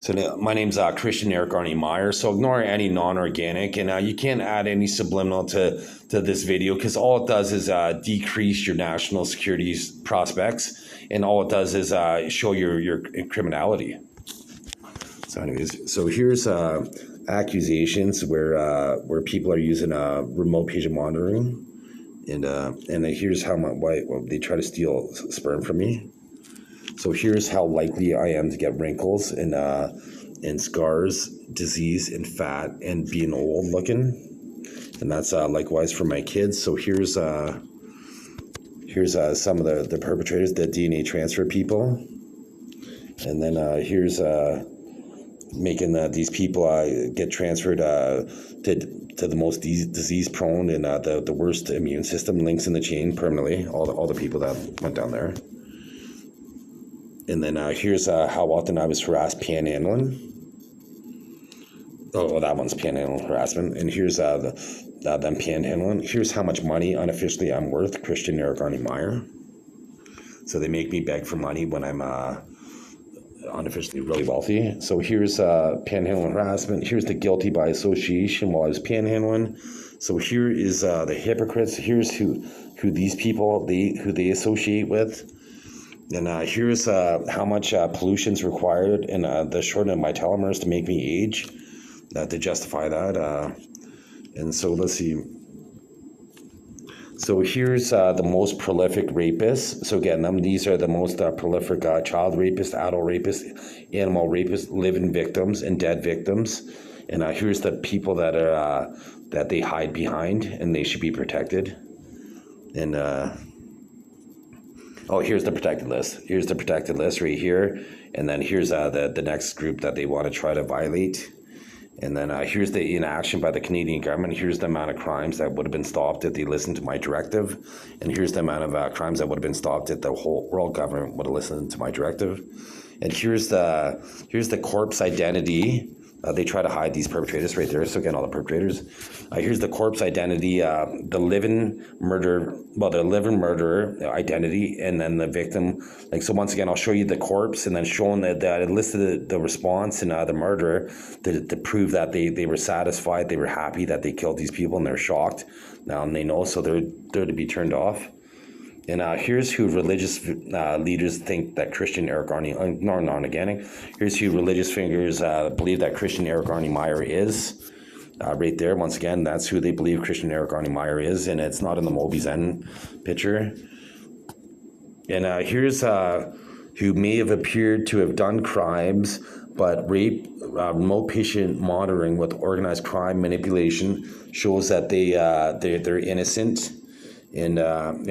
So my name's Christian Eric Arnie Meyer. So ignore any non-organic, and you can't add any subliminal to this video because all it does is decrease your national security prospects, and all it does is show your criminality. So, anyways, so here's accusations where people are using remote patient monitoring, and here's how they try to steal sperm from me. So here's how likely I am to get wrinkles and scars, disease, and fat, and being old looking. And that's likewise for my kids. So here's some of the perpetrators, the DNA transfer people. And then here's making these people get transferred to the most disease prone and the worst immune system, links in the chain permanently, all the people that went down there. And then here's how often I was harassed panhandling. Oh, that one's panhandling harassment. And here's them panhandling. Here's how much money unofficially I'm worth, Christian Eric Arnie Meyer. So they make me beg for money when I'm unofficially really wealthy. So here's panhandling harassment. Here's the guilty by association while I was panhandling. So here is the hypocrites. Here's who these people who they associate with. And here's how much pollution is required in the shortening of my telomeres to make me age, to justify that. And so let's see. So here's the most prolific rapists. So again, these are the most prolific child rapists, adult rapists, animal rapists, living victims, and dead victims. And here's the people that are that they hide behind, and they should be protected. And oh, here's the protected list. Here's the protected list right here. And then here's the next group that they want to try to violate. And then here's the inaction by the Canadian government. Here's the amount of crimes that would have been stopped if they listened to my directive. And here's the amount of crimes that would have been stopped if the whole world government would have listened to my directive. And here's the corpse identity. They try to hide these perpetrators right there. So again, all the perpetrators. Here's the corpse identity, the living murderer identity, and then the victim. Like, so once again, I'll show you the corpse and then showing that it listed the response and the murderer to prove that they were satisfied, they were happy that they killed these people, and they're shocked now, and they know, so they're to be turned off. And here's who religious leaders think that Christian Eric Arnie, non-organic. Here's who religious figures believe that Christian Eric Arnie Meyer is. Right there, once again, that's who they believe Christian Eric Arnie Meyer is, and it's not in the Moby Zen picture. And here's who may have appeared to have done crimes, but rape, remote patient monitoring with organized crime manipulation shows that they're innocent. And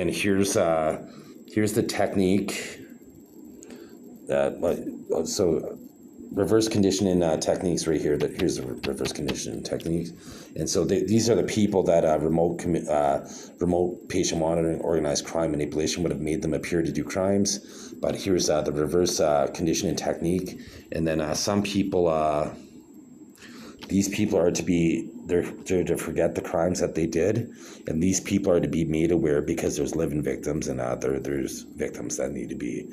here's the technique. So reverse conditioning techniques right here. Here's the reverse conditioning techniques. And so these are the people that remote patient monitoring, organized crime manipulation would have made them appear to do crimes. But here's the reverse conditioning technique. And then some people, these people are they're to forget the crimes that they did, and these people are to be made aware because there's living victims, and there's victims that need to be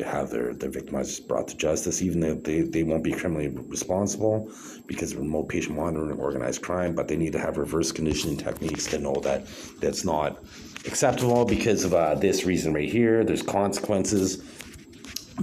have their victimizers brought to justice, even though they won't be criminally responsible because of remote patient monitoring and organized crime, but they need to have reverse conditioning techniques to know that that's not acceptable because of this reason right here. There's consequences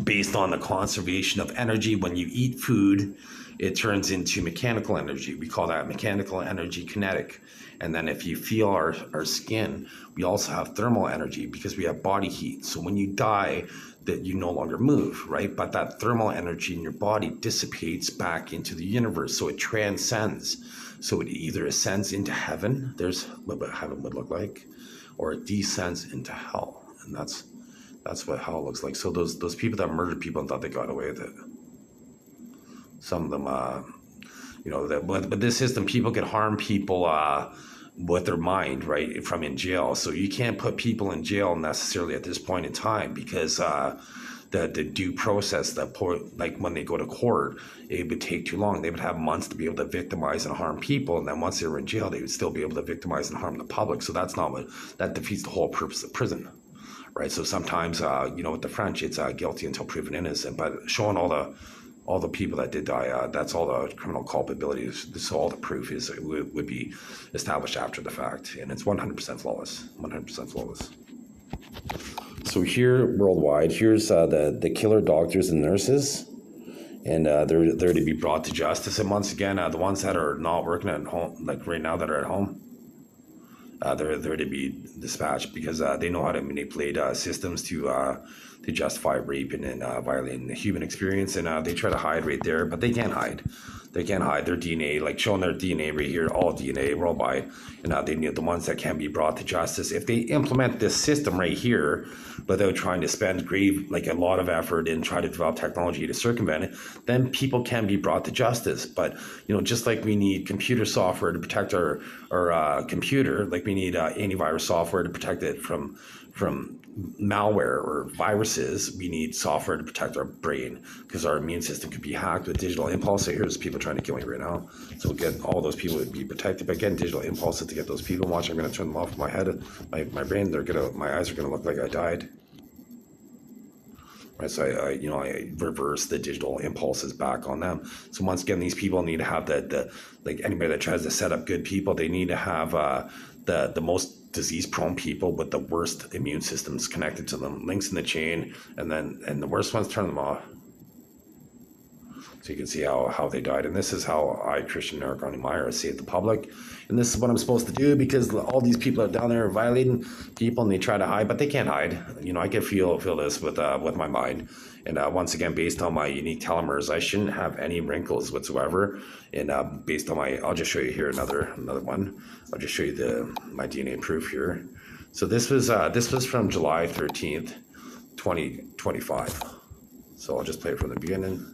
based on the conservation of energy. When you eat food, it turns into mechanical energy. We call that mechanical energy kinetic. And then if you feel our skin, we also have thermal energy because we have body heat. So when you die, that you no longer move, right? But that thermal energy in your body dissipates back into the universe. So it transcends. So it either ascends into heaven, there's what heaven would look like, or it descends into hell. And that's what hell looks like. So those people that murdered people and thought they got away with it. Some of them, but this system, people can harm people with their mind, right, from in jail. So you can't put people in jail necessarily at this point in time because the due process, like when they go to court, it would take too long. They would have months to be able to victimize and harm people, and then once they were in jail, they would still be able to victimize and harm the public. So that defeats the whole purpose of prison. Right, so sometimes, with the French, it's guilty until proven innocent. But showing all the all the people that did die, that's all the criminal culpability. So all the proof is would be established after the fact, and it's 100% flawless. 100% flawless. So here worldwide, here's the killer doctors and nurses, and they're to be brought to justice. And once again, the ones that are not working at home, like right now that are at home, they're to be dispatched because they know how to manipulate systems to justify rape and violating the human experience, and they try to hide right there, but they can't hide. They can't hide their DNA, like showing their DNA right here, all DNA worldwide, and they need the ones that can be brought to justice. If they implement this system right here without trying to spend a lot of effort and try to develop technology to circumvent it, then people can be brought to justice. But just like we need computer software to protect our computer, like we need antivirus software to protect it from malware or viruses, we need software to protect our brain because our immune system could be hacked with digital impulse. So here's people trying to kill me right now. So again, all those people would be protected. But again, digital impulses to get those people. Watch, I'm going to turn them off with my head, my brain. My eyes are going to look like I died. Right, so I reverse the digital impulses back on them. So once again, these people need to have like anybody that tries to set up good people, they need to have the most disease-prone people with the worst immune systems connected to them, links in the chain, and the worst ones, turn them off. So you can see how they died. And this is how I, Christian Narconi Meyer, saved the public. And this is what I'm supposed to do because all these people are down there violating people and they try to hide, but they can't hide. I can feel this with my mind. And once again, based on my unique telomeres, I shouldn't have any wrinkles whatsoever. And based on I'll just show you here another one. I'll just show you my DNA proof here. So this was from July 13th, 2025. So I'll just play it from the beginning.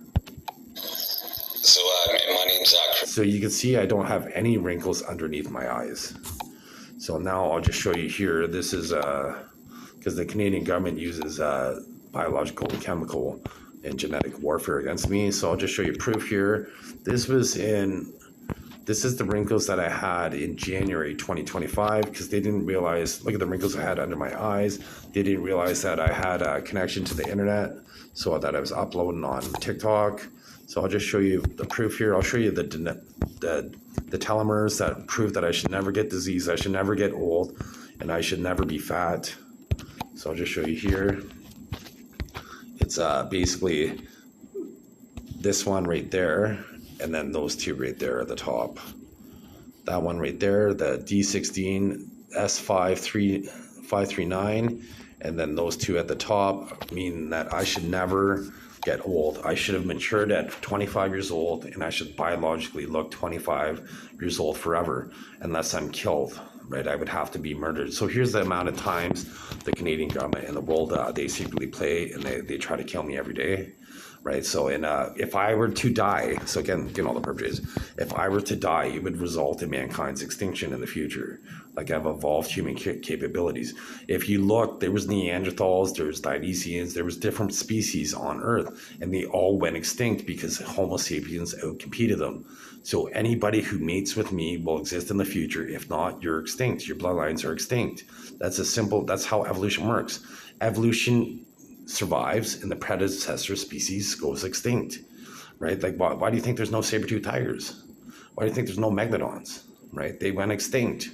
So my name's Chris. So you can see I don't have any wrinkles underneath my eyes. So now I'll just show you here. This is because the Canadian government uses biological, chemical, and genetic warfare against me. So I'll just show you proof here. This is the wrinkles that I had in January 2025 because they didn't realize, look at the wrinkles I had under my eyes. They didn't realize that I had a connection to the internet, so that I was uploading on TikTok. So I'll just show you the proof here. I'll show you the telomeres that prove that I should never get disease, I should never get old, and I should never be fat. So I'll just show you here. It's basically this one right there, and then those two right there at the top. That one right there, the D16 S539, and then those two at the top mean that I should never get old. I should have matured at 25 years old, and I should biologically look 25 years old forever unless I'm killed, right? I would have to be murdered. So here's the amount of times the Canadian government and the world, they secretly play, and they try to kill me every day, right? So if I were to die, so again all the purposes, if I were to die, it would result in mankind's extinction in the future. Like I've evolved human capabilities. If you look, there was Neanderthals, there was Dionysians, there was different species on Earth, and they all went extinct because Homo sapiens outcompeted them. So anybody who mates with me will exist in the future. If not, you're extinct. Your bloodlines are extinct. That's how evolution works. Evolution survives and the predecessor species goes extinct, right? Like why do you think there's no saber-toothed tigers? Why do you think there's no megalodons, right? They went extinct.